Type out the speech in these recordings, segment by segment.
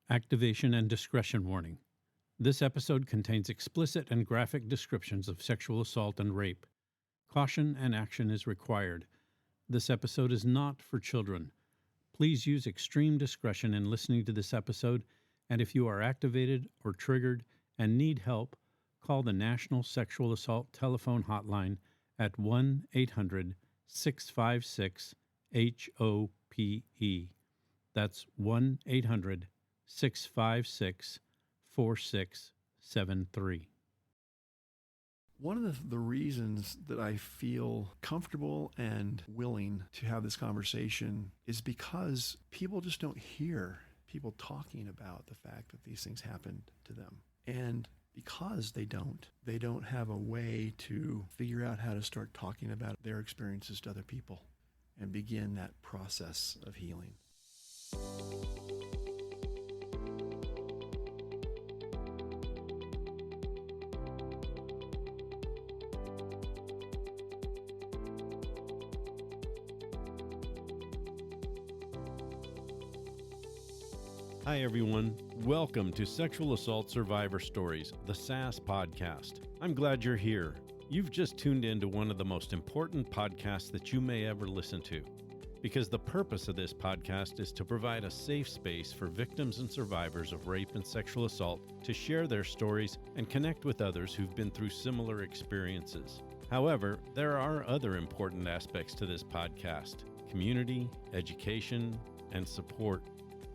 Activation and discretion warning. This episode contains explicit and graphic descriptions of sexual assault and rape. Caution and action is required. This episode is not for children. Please use extreme discretion in listening to this episode, and if you are activated or triggered and need help, call the National Sexual Assault Telephone Hotline at 1-800-656-HOPE. That's 1-800-656-4673. One of the reasons that I feel comfortable and willing to have this conversation is because people just don't hear people talking about the fact that these things happened to them. And because they don't have a way to figure out how to start talking about their experiences to other people and begin that process of healing. Hi, everyone. Welcome to Sexual Assault Survivor Stories, the SAS podcast. I'm glad you're here. You've just tuned into one of the most important podcasts that you may ever listen to, because the purpose of this podcast is to provide a safe space for victims and survivors of rape and sexual assault to share their stories and connect with others who've been through similar experiences. However, there are other important aspects to this podcast: community, education, and support.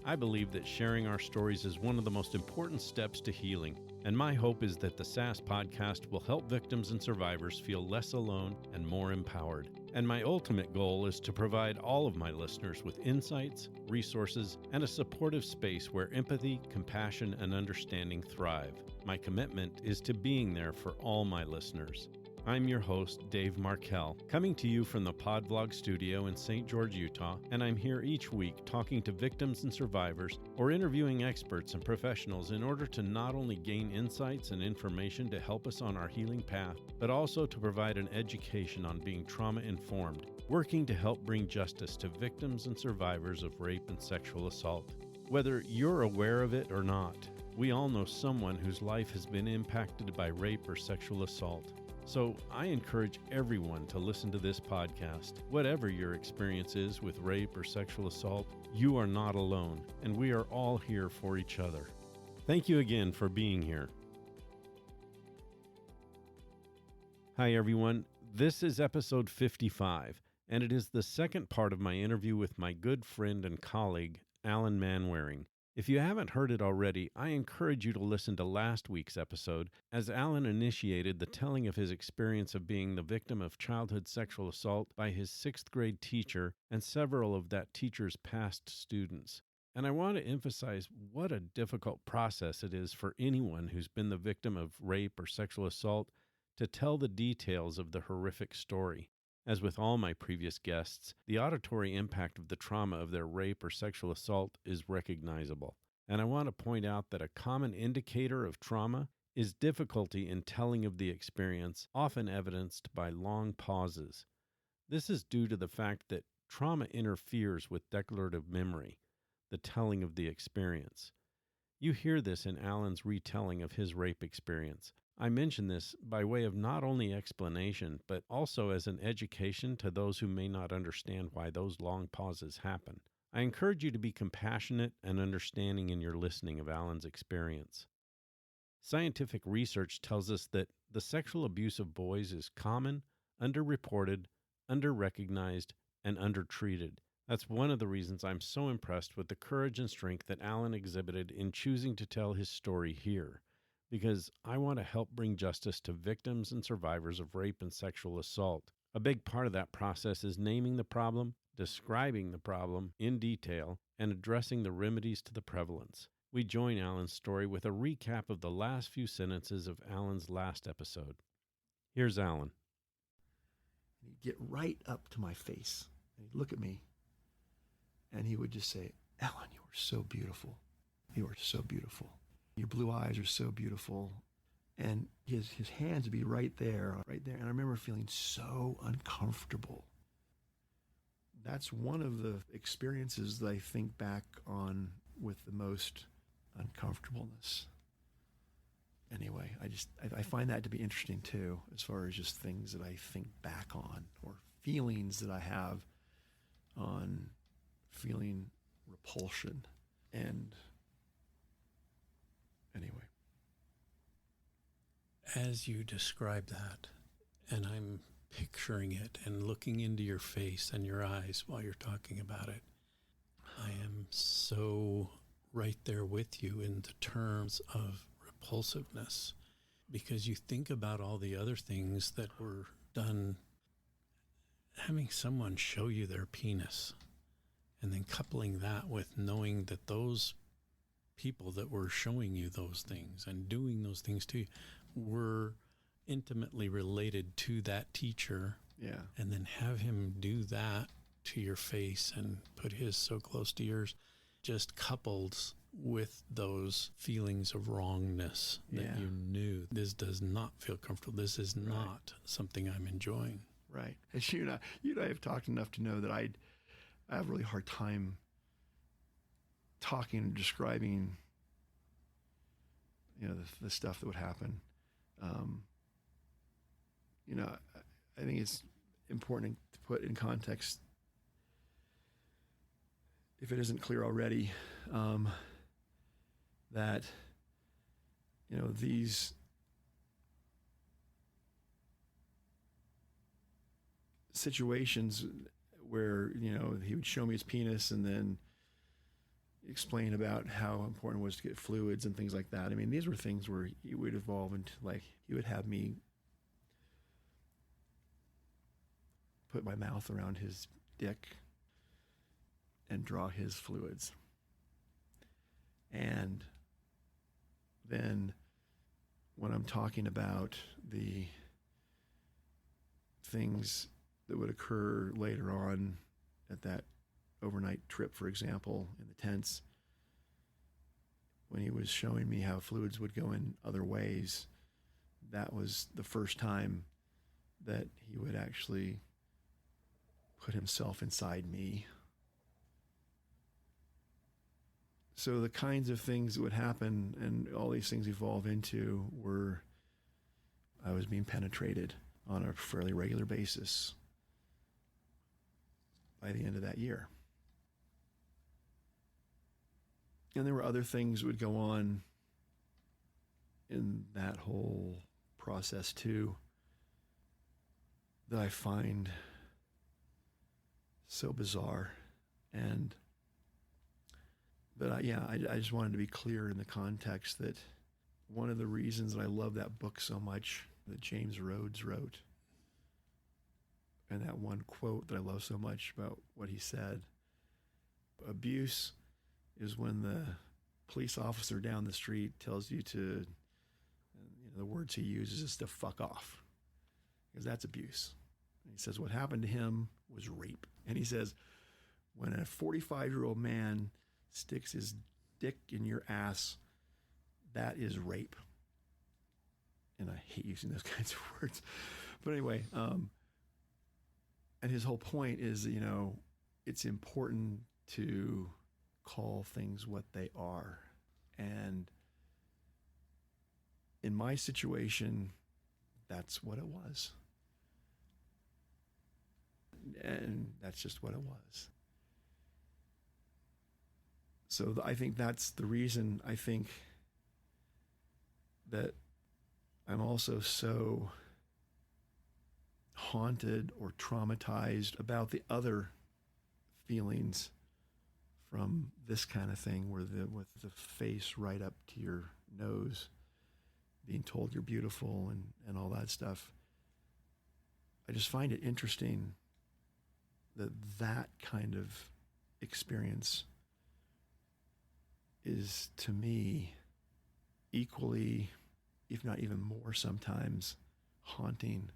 I believe that sharing our stories is one of the most important steps to healing, and my hope is that the SAS podcast will help victims and survivors feel less alone and more empowered. And my ultimate goal is to provide all of my listeners with insights, resources, and a supportive space where empathy, compassion, and understanding thrive. My commitment is to being there for all my listeners. I'm your host, Dave Markel, coming to you from the Podvlog studio in St. George, Utah, and I'm here each week talking to victims and survivors or interviewing experts and professionals in order to not only gain insights and information to help us on our healing path, but also to provide an education on being trauma-informed, working to help bring justice to victims and survivors of rape and sexual assault. Whether you're aware of it or not, we all know someone whose life has been impacted by rape or sexual assault. So I encourage everyone to listen to this podcast. Whatever your experience is with rape or sexual assault, you are not alone, and we are all here for each other. Thank you again for being here. Hi, everyone. This is episode 55, and it is the second part of my interview with my good friend and colleague, Alan Manwaring. If you haven't heard it already, I encourage you to listen to last week's episode, as Alan initiated the telling of his experience of being the victim of childhood sexual assault by his 6th grade teacher and several of that teacher's past students. And I want to emphasize what a difficult process it is for anyone who's been the victim of rape or sexual assault to tell the details of the horrific story. As with all my previous guests, the auditory impact of the trauma of their rape or sexual assault is recognizable. And I want to point out that a common indicator of trauma is difficulty in telling of the experience, often evidenced by long pauses. This is due to the fact that trauma interferes with declarative memory, the telling of the experience. You hear this in Alan's retelling of his rape experience. I mention this by way of not only explanation, but also as an education to those who may not understand why those long pauses happen. I encourage you to be compassionate and understanding in your listening of Alan's experience. Scientific research tells us that the sexual abuse of boys is common, underreported, underrecognized, and undertreated. That's one of the reasons I'm so impressed with the courage and strength that Alan exhibited in choosing to tell his story here, because I want to help bring justice to victims and survivors of rape and sexual assault. A big part of that process is naming the problem, describing the problem in detail, and addressing the remedies to the prevalence. We join Alan's story with a recap of the last few sentences of Alan's last episode. Here's Alan. He'd get right up to my face, and he'd look at me, and he would just say, "Ellen, you are so beautiful. You are so beautiful. Your blue eyes are so beautiful." And his hands would be right there. And I remember feeling so uncomfortable. That's one of the experiences that I think back on with the most uncomfortableness. Anyway, I find that to be interesting too, as far as just things that I think back on or feelings that I have on feeling repulsion. And anyway. As you describe that, and I'm picturing it and looking into your face and your eyes while you're talking about it, I am so right there with you in the terms of repulsiveness, because you think about all the other things that were done. Having someone show you their penis and then coupling that with knowing that those people that were showing you those things and doing those things to you were intimately related to that teacher. Yeah. And then have him do that to your face and put his so close to yours, just coupled with those feelings of wrongness that you knew, this does not feel comfortable. This is not something I'm enjoying. Right. As you and I have talked enough to know that I have a really hard time talking and describing, the stuff that would happen. I think it's important to put in context, if it isn't clear already, that, these situations where, he would show me his penis and then explain about how important it was to get fluids and things like that. I mean, these were things where he would evolve into, like, he would have me put my mouth around his dick and draw his fluids. And then when I'm talking about the things that would occur later on at that overnight trip, for example, in the tents, when he was showing me how fluids would go in other ways, that was the first time that he would actually put himself inside me. So the kinds of things that would happen and all these things evolve into were, I was being penetrated on a fairly regular basis by the end of that year. And there were other things that would go on in that whole process too that I find so bizarre. And but I just wanted to be clear in the context that one of the reasons that I love that book so much that James Rhodes wrote, and that one quote that I love so much about what he said, abuse is when the police officer down the street tells you to, the words he uses is to fuck off, because that's abuse. And he says what happened to him was rape. And he says when a 45-year-old man sticks his dick in your ass, that is rape. And I hate using those kinds of words. But anyway, and his whole point is, it's important to call things what they are. And in my situation, that's what it was. And that's just what it was. So I think that's the reason I think that I'm also so haunted or traumatized about the other feelings from this kind of thing, where with the face right up to your nose, being told you're beautiful and all that stuff. I just find it interesting that kind of experience is, to me, equally, if not even more sometimes, haunting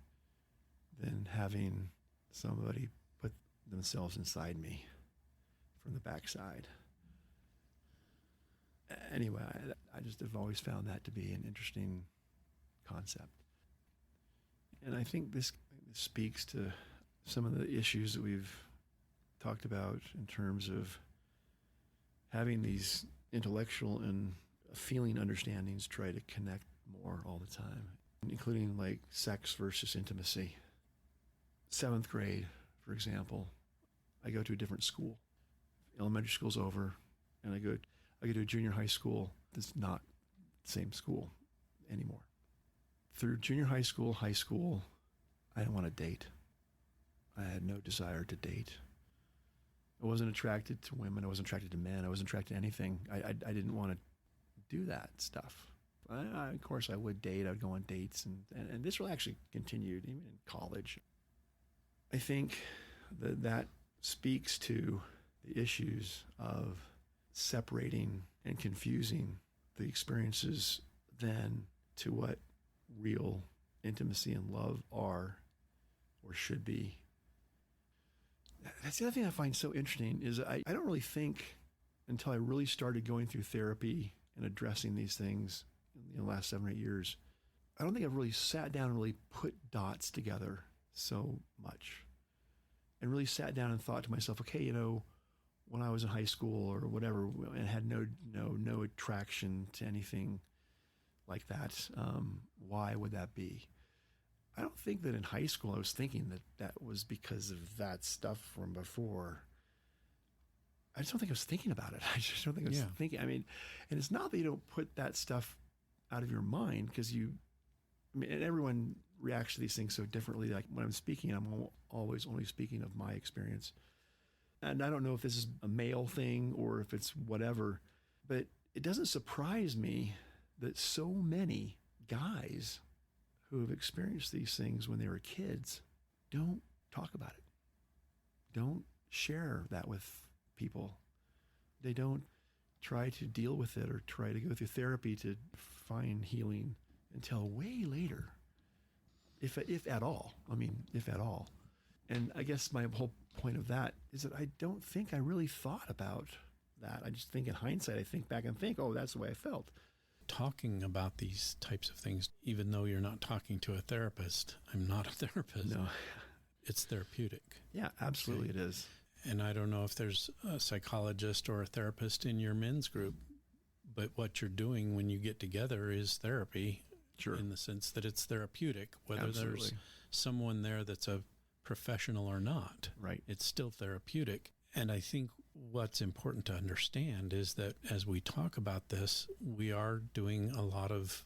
than having somebody put themselves inside me from the backside. Anyway, I just have always found that to be an interesting concept. And I think this speaks to some of the issues that we've talked about in terms of having these intellectual and feeling understandings try to connect more all the time, including like sex versus intimacy. 7th grade, for example, I go to a different school. Elementary school's over, and I go to a junior high school that's not the same school anymore. Through junior high school, I didn't want to date. I had no desire to date. I wasn't attracted to women. I wasn't attracted to men. I wasn't attracted to anything. I didn't want to do that stuff. Of course, I would date. I would go on dates, and this really actually continued even in college. I think that speaks to the issues of separating and confusing the experiences then to what real intimacy and love are or should be. That's the other thing I find so interesting is I don't really think until I really started going through therapy and addressing these things in the last 7 or 8 years, I don't think I've really sat down and really put dots together so much and really sat down and thought to myself, okay, when I was in high school or whatever and had no attraction to anything like that, why would that be? I don't think that in high school I was thinking that was because of that stuff from before. I just don't think I was thinking about it. I just don't think I was thinking. I mean, and it's not that you don't put that stuff out of your mind because and everyone reacts to these things so differently. Like when I'm speaking, I'm always only speaking of my experience. And I don't know if this is a male thing or if it's whatever, but it doesn't surprise me that so many guys who have experienced these things when they were kids don't talk about it. Don't share that with people. They don't try to deal with it or try to go through therapy to find healing until way later, if at all. I mean, if at all. And I guess my whole point of that is that I don't think I really thought about that. I just think in hindsight, I think back and think, oh, that's the way I felt. Talking about these types of things, even though you're not talking to a therapist, I'm not a therapist. No. It's therapeutic. Yeah, absolutely it is. And I don't know if there's a psychologist or a therapist in your men's group, but what you're doing when you get together is therapy. Sure. In the sense that it's therapeutic, whether Absolutely. There's someone there that's a professional or not. Right. It's still therapeutic. And I think what's important to understand is that as we talk about this, we are doing a lot of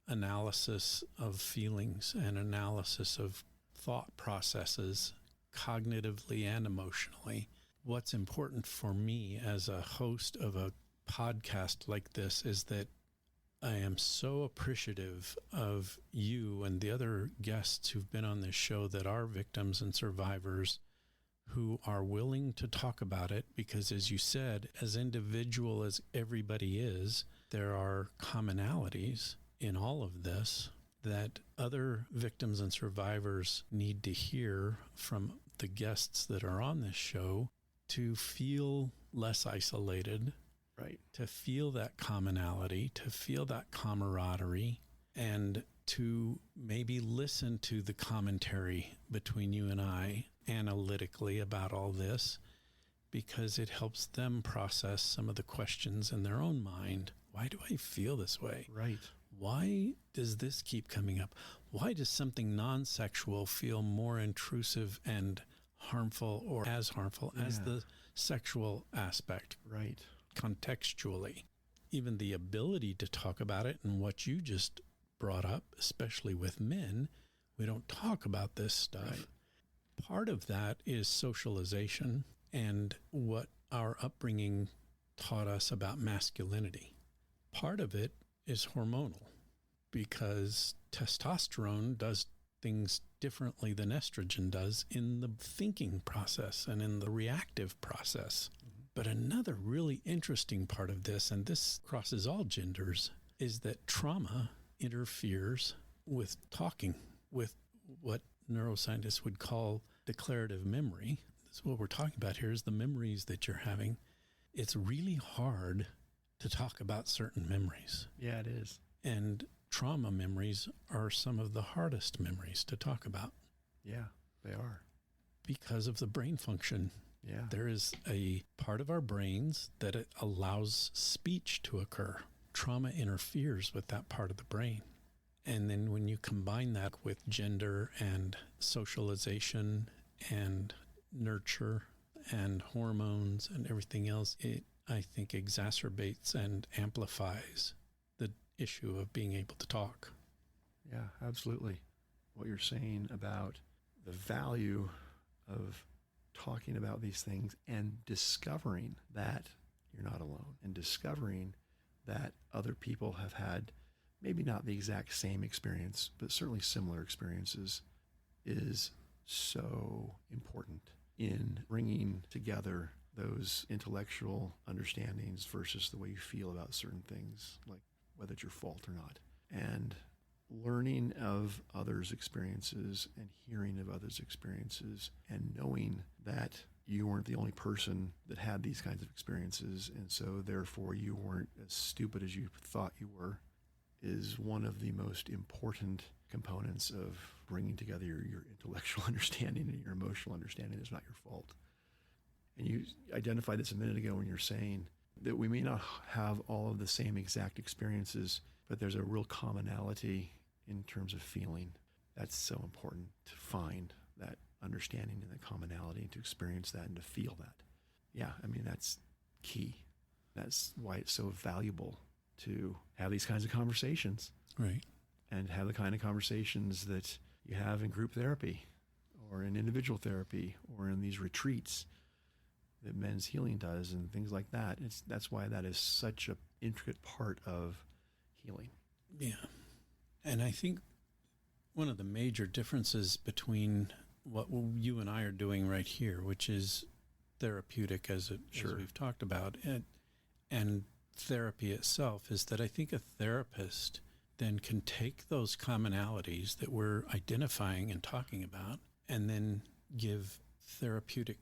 analysis of feelings and analysis of thought processes, cognitively and emotionally. What's important for me as a host of a podcast like this is that I am so appreciative of you and the other guests who've been on this show that are victims and survivors who are willing to talk about it because, as you said, as individual as everybody is, there are commonalities in all of this that other victims and survivors need to hear from the guests that are on this show to feel less isolated. Right. To feel that commonality, to feel that camaraderie, and to maybe listen to the commentary between you and I analytically about all this, because it helps them process some of the questions in their own mind. Why do I feel this way? Right. Why does this keep coming up? Why does something non-sexual feel more intrusive and harmful or as harmful as the sexual aspect? Right. Contextually, even the ability to talk about it and what you just brought up, especially with men, we don't talk about this stuff. Right. Part of that is socialization and what our upbringing taught us about masculinity. Part of it is hormonal because testosterone does things differently than estrogen does in the thinking process and in the reactive process. But another really interesting part of this, and this crosses all genders, is that trauma interferes with talking, with what neuroscientists would call declarative memory. That's what we're talking about here is the memories that you're having. It's really hard to talk about certain memories. Yeah, it is. And trauma memories are some of the hardest memories to talk about. Yeah, they are. Because of the brain function. Yeah. There is a part of our brains that it allows speech to occur. trauma interferes with that part of the brain. And then when you combine that with gender and socialization and nurture and hormones and everything else, it, I think, exacerbates and amplifies the issue of being able to talk. Yeah, absolutely. What you're saying about the value of talking about these things and discovering that you're not alone, and discovering that other people have had maybe not the exact same experience, but certainly similar experiences, is so important in bringing together those intellectual understandings versus the way you feel about certain things, like whether it's your fault or not. And learning of others' experiences and hearing of others' experiences and knowing that you weren't the only person that had these kinds of experiences, and so therefore you weren't as stupid as you thought you were, is one of the most important components of bringing together your intellectual understanding and your emotional understanding. It's not your fault. And you identified this a minute ago when you're saying that we may not have all of the same exact experiences, but there's a real commonality in terms of feeling. That's so important to find that understanding and that commonality, and to experience that and to feel that. Yeah, I mean, that's key. That's why it's so valuable to have these kinds of conversations. Right. And have the kind of conversations that you have in group therapy or in individual therapy or in these retreats that Men's Healing does and things like that. That's why that is such an intricate part of healing. Yeah. And I think one of the major differences between what you and I are doing right here, which is therapeutic as we've talked about, and therapy itself, is that I think a therapist then can take those commonalities that we're identifying and talking about and then give therapeutic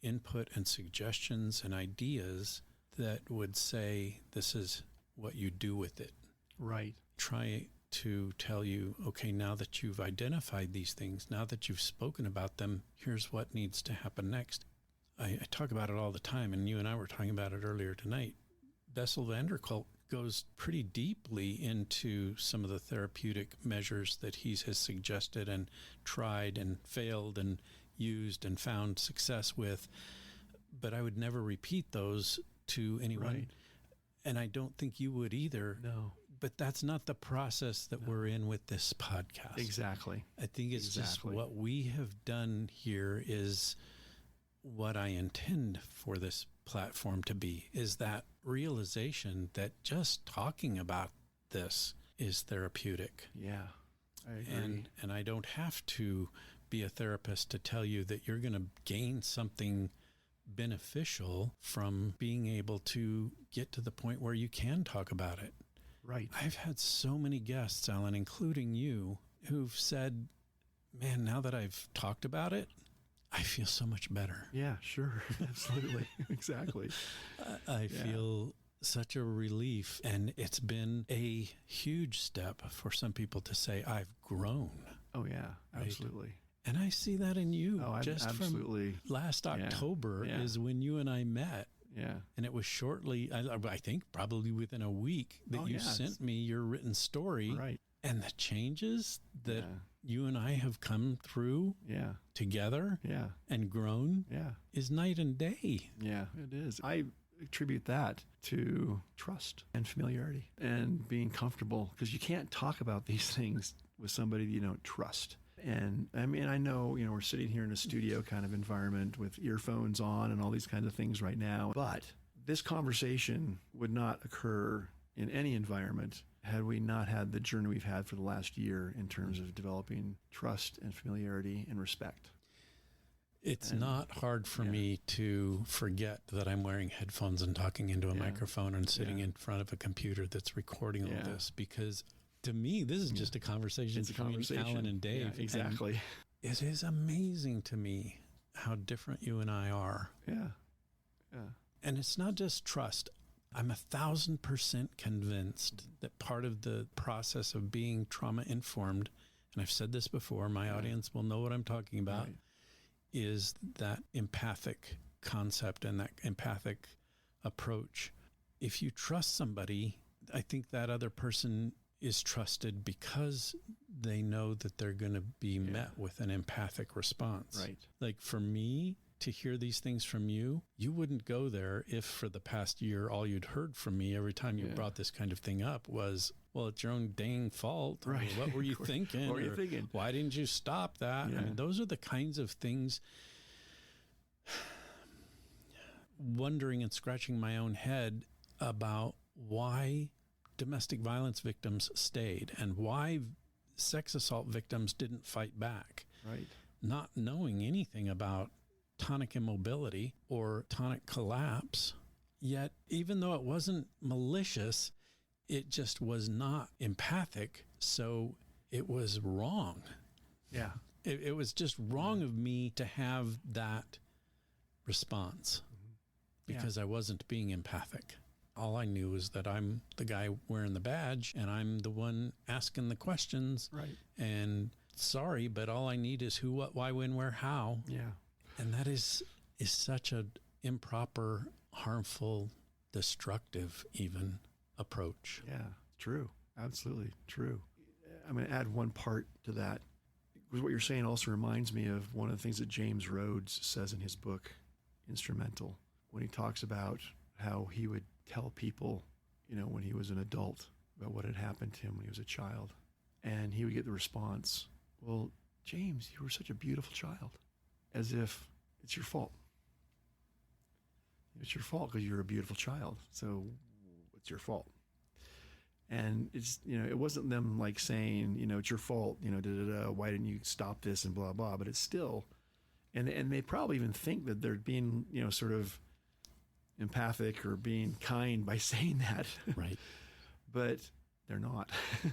input and suggestions and ideas that would say, this is what you do with it. Right. Try to tell you, okay, now that you've identified these things, now that you've spoken about them, here's what needs to happen next. I talk about it all the time, and you and I were talking about it earlier tonight. Bessel van der Kolk goes pretty deeply into some of the therapeutic measures that he has suggested and tried and failed and used and found success with, but I would never repeat those to anyone. Right. And I don't think you would either. No. But that's not the process that we're in with this podcast. Exactly. I think it's just what we have done here is what I intend for this platform to be, is that realization that just talking about this is therapeutic. Yeah, I agree. And I don't have to be a therapist to tell you that you're going to gain something beneficial from being able to get to the point where you can talk about it. Right. I've had so many guests, Alan, including you, who've said, man, now that I've talked about it, I feel so much better. Yeah, sure. Absolutely. Exactly. I feel such a relief. And it's been a huge step for some people to say, I've grown. Oh, yeah, absolutely. Right? And I see that in you. Oh, just absolutely. From last October is when you and I met. Yeah. And it was shortly, I think probably within a week, that you sent me your written story. Right. And the changes that you and I have come through together and grown is night and day. Yeah, it is. I attribute that to trust and familiarity and being comfortable, because you can't talk about these things with somebody you don't trust. And I mean, I know, we're sitting here in a studio kind of environment with earphones on and all these kinds of things right now, but this conversation would not occur in any environment had we not had the journey we've had for the last year in terms of developing trust and familiarity and respect. It's not hard for me to forget that I'm wearing headphones and talking into a microphone and sitting in front of a computer that's recording all this, because to me, this is just a conversation between Alan and Dave. Yeah, exactly. And it is amazing to me how different you and I are. Yeah. And it's not just trust. I'm 1,000% convinced that part of the process of being trauma informed, and I've said this before, my audience will know what I'm talking about, is that empathic concept and that empathic approach. If you trust somebody, I think that other person is trusted because they know that they're going to be met with an empathic response. Right. Like for me to hear these things from you, you wouldn't go there if for the past year, all you'd heard from me every time you brought this kind of thing up was, well, it's your own dang fault. Right. Or what were you thinking? What were you thinking? Why didn't you stop that? Yeah. I mean, those are the kinds of things, wondering and scratching my own head about why domestic violence victims stayed and why sex assault victims didn't fight back. Right. Not knowing anything about tonic immobility or tonic collapse. Yet, even though it wasn't malicious, it just was not empathic. So it was wrong. Yeah. It was just wrong of me to have that response because I wasn't being empathic. All I knew was that I'm the guy wearing the badge and I'm the one asking the questions. Right. And sorry, but all I need is who, what, why, when, where, how. Yeah. And that is such a improper, harmful, destructive even approach. Yeah. True. Absolutely true. I'm going to add one part to that. Because what you're saying also reminds me of one of the things that James Rhodes says in his book, Instrumental, when he talks about how he would tell people, when he was an adult about what had happened to him when he was a child. And he would get the response, well, James, you were such a beautiful child. As if it's your fault. It's your fault because you're a beautiful child. So it's your fault. And it's, it wasn't them like saying, it's your fault, why didn't you stop this and blah, blah, but it's still, and they probably even think that they're being, sort of empathic or being kind by saying that. Right. But they're not. No.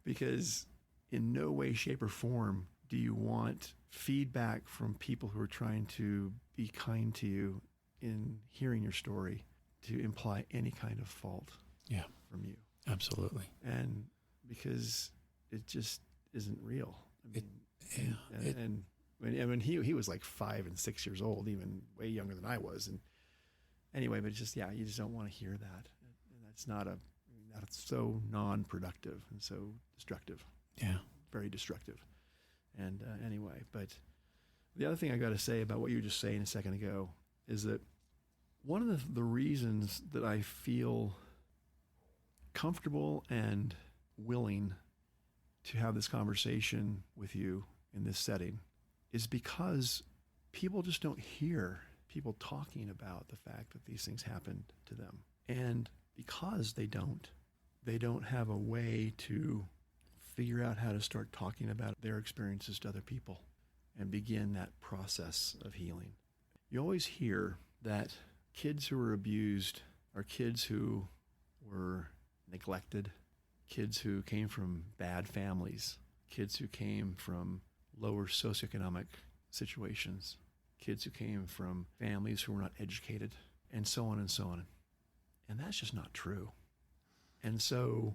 Because in no way, shape, or form do you want feedback from people who are trying to be kind to you in hearing your story to imply any kind of fault from you. Absolutely. And because it just isn't real. I mean, he was like 5 and 6 years old, even way younger than I was. And anyway, but it's just, you just don't want to hear that. And that's so non-productive and so destructive. Yeah. Very destructive. And anyway, but the other thing I got to say about what you were just saying a second ago is that one of the reasons that I feel comfortable and willing to have this conversation with you in this setting is because people just don't hear people talking about the fact that these things happened to them. And because they don't have a way to figure out how to start talking about their experiences to other people and begin that process of healing. You always hear that kids who were abused are kids who were neglected, kids who came from bad families, kids who came from lower socioeconomic situations, kids who came from families who were not educated, and so on and so on. And that's just not true. And so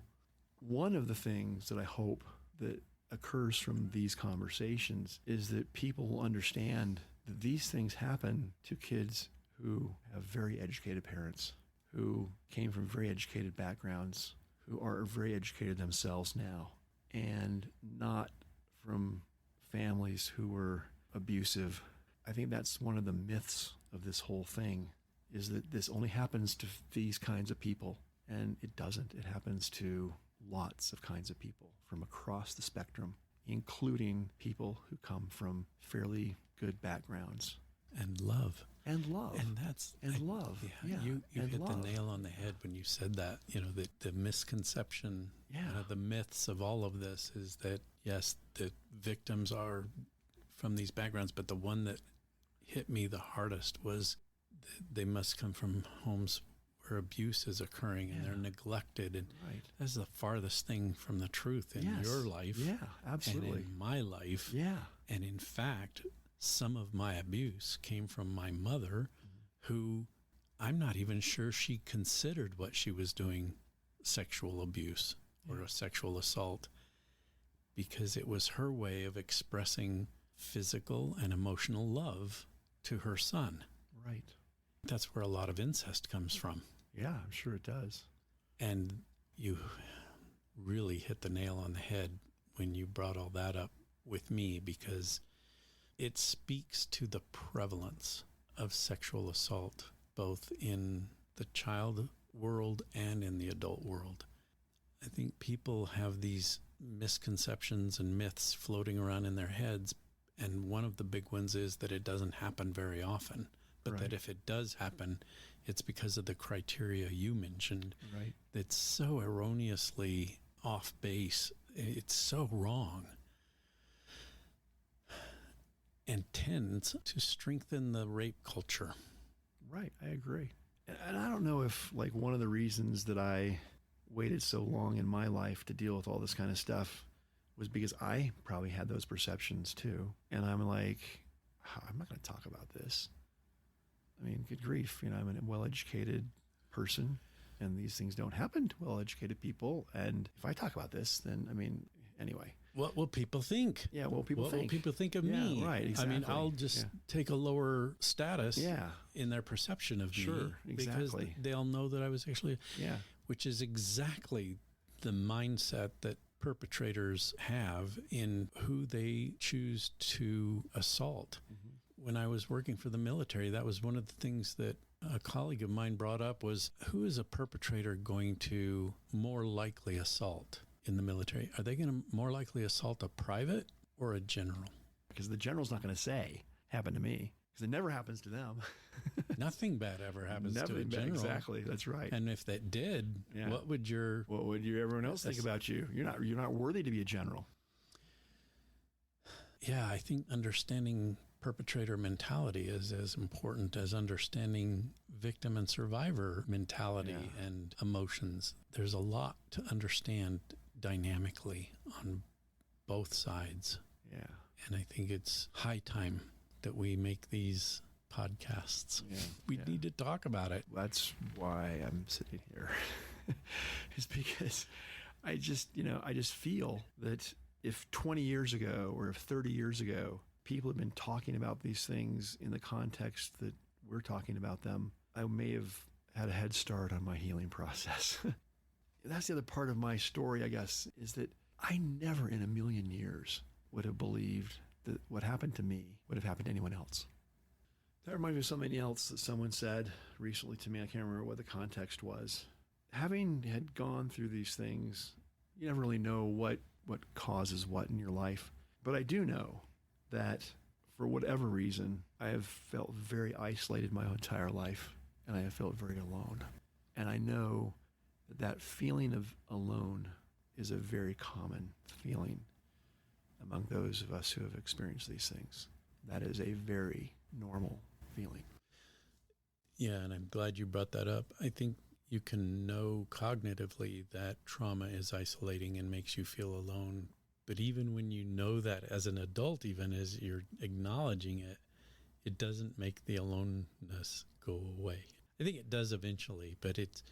one of the things that I hope that occurs from these conversations is that people will understand that these things happen to kids who have very educated parents, who came from very educated backgrounds, who are very educated themselves now, and not from families who were abusive. I think that's one of the myths of this whole thing, is that this only happens to these kinds of people. And it doesn't. It happens to lots of kinds of people from across the spectrum, including people who come from fairly good backgrounds. And love. And love. And that's... love. Yeah, you hit the nail on the head when you said that. The misconception, the myths of all of this is that, yes, the victims are from these backgrounds, but the one that hit me the hardest was they must come from homes where abuse is occurring and they're neglected. And that's the farthest thing from the truth in your life. Yeah, absolutely. And in my life. Yeah. And in fact, some of my abuse came from my mother, who I'm not even sure she considered what she was doing sexual abuse or a sexual assault, because it was her way of expressing physical and emotional love to her son. Right. That's where a lot of incest comes from. Yeah, I'm sure it does. And You really hit the nail on the head when you brought all that up with me, because it speaks to the prevalence of sexual assault, both in the child world and in the adult world. I think people have these misconceptions and myths floating around in their heads, and one of the big ones is that it doesn't happen very often, but Right. that if it does happen, it's because of the criteria you mentioned. Right. It's so erroneously off base. It's so wrong, and tends to strengthen the rape culture. Right. I agree. And I don't know if, like, one of the reasons that I waited so long in my life to deal with all this kind of stuff was because I probably had those perceptions too. And I'm like, I'm not going to talk about this. I mean, good grief. I'm a well-educated person, and these things don't happen to well-educated people. And if I talk about this, then, anyway. What will people think? Yeah, what will people What think? will people think of Yeah, me? right, exactly. I'll just take a lower status in their perception of Sure, me. exactly. Because they'll know that I was actually, Yeah. which is exactly the mindset that perpetrators have in who they choose to assault. Mm-hmm. When I was working for the military, that was one of the things that a colleague of mine brought up was, who is a perpetrator going to more likely assault in the military? Are they going to more likely assault a private or a general? Because the general's not going to say, happened to me. Because it never happens to them. Nothing bad ever happens to a Nothing bad, general. exactly. That's right. And if that did, Yeah. what would everyone else think about you? You're not worthy to be a general. Yeah, I think understanding perpetrator mentality is as important as understanding victim and survivor mentality and emotions. There's a lot to understand dynamically on both sides. Yeah. And I think it's high time that we make these podcasts. Yeah. We need to talk about it. That's why I'm sitting here. Is because I just feel that if 20 years ago or if 30 years ago, people had been talking about these things in the context that we're talking about them, I may have had a head start on my healing process. That's the other part of my story, I guess, is that I never in a million years would have believed that what happened to me would have happened to anyone else. That reminds me of something else that someone said recently to me. I can't remember what the context was. Having had gone through these things, you never really know what causes what in your life. But I do know that for whatever reason, I have felt very isolated my entire life, and I have felt very alone. And I know that feeling of alone is a very common feeling among those of us who have experienced these things. That is a very normal feeling. Yeah, and I'm glad you brought that up. I think you can know cognitively that trauma is isolating and makes you feel alone. But even when you know that as an adult, even as you're acknowledging it, it doesn't make the aloneness go away. I think it does eventually, but it's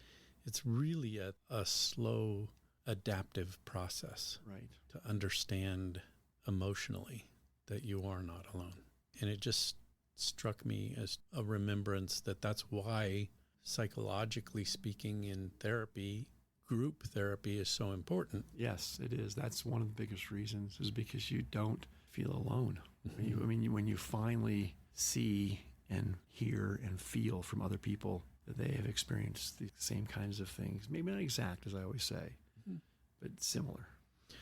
really a slow adaptive process, Right. to understand emotionally that you are not alone. And it just struck me as a remembrance that that's why, psychologically speaking, in therapy, group therapy is so important. Yes, it is. That's one of the biggest reasons, is because you don't feel alone. When you finally see and hear and feel from other people that they have experienced the same kinds of things, maybe not exact, as I always say, but similar,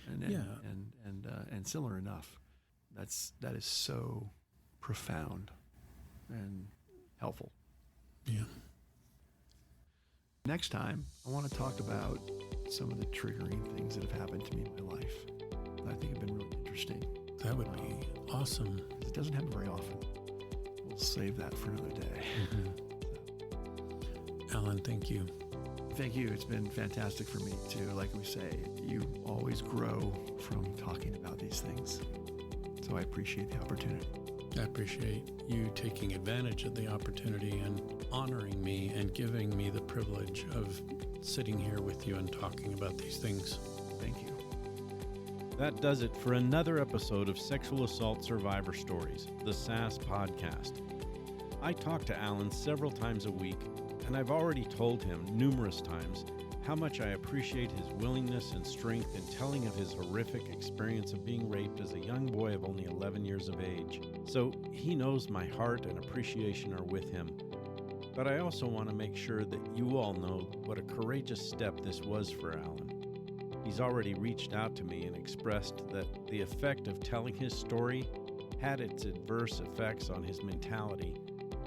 and similar enough. That is so profound and helpful. Yeah. Next time, I want to talk about some of the triggering things that have happened to me in my life that I think have been really interesting. That would be awesome. It doesn't happen very often. We'll save that for another day. Alan, thank you. Thank you. It's been fantastic for me too. Like we say, you always grow from talking about these things. So I appreciate the opportunity. I appreciate you taking advantage of the opportunity and honoring me and giving me the privilege of sitting here with you and talking about these things. Thank you. That does it for another episode of Sexual Assault Survivor Stories, the SAS podcast. I talk to Alan several times a week, and I've already told him numerous times how much I appreciate his willingness and strength in telling of his horrific experience of being raped as a young boy of only 11 years of age. So he knows my heart and appreciation are with him. But I also want to make sure that you all know what a courageous step this was for Alan. He's already reached out to me and expressed that the effect of telling his story had its adverse effects on his mentality,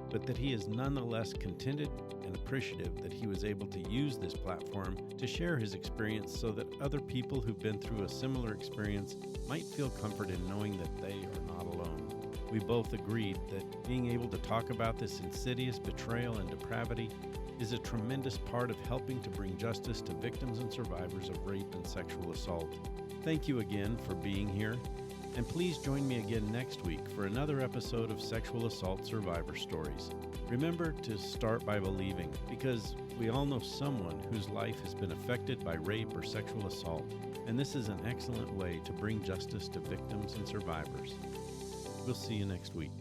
but that he is nonetheless contented and appreciative that he was able to use this platform to share his experience so that other people who've been through a similar experience might feel comfort in knowing that they are not alone. We both agreed that being able to talk about this insidious betrayal and depravity is a tremendous part of helping to bring justice to victims and survivors of rape and sexual assault. Thank you again for being here, and please join me again next week for another episode of Sexual Assault Survivor Stories. Remember to start by believing, because we all know someone whose life has been affected by rape or sexual assault, and this is an excellent way to bring justice to victims and survivors. We'll see you next week.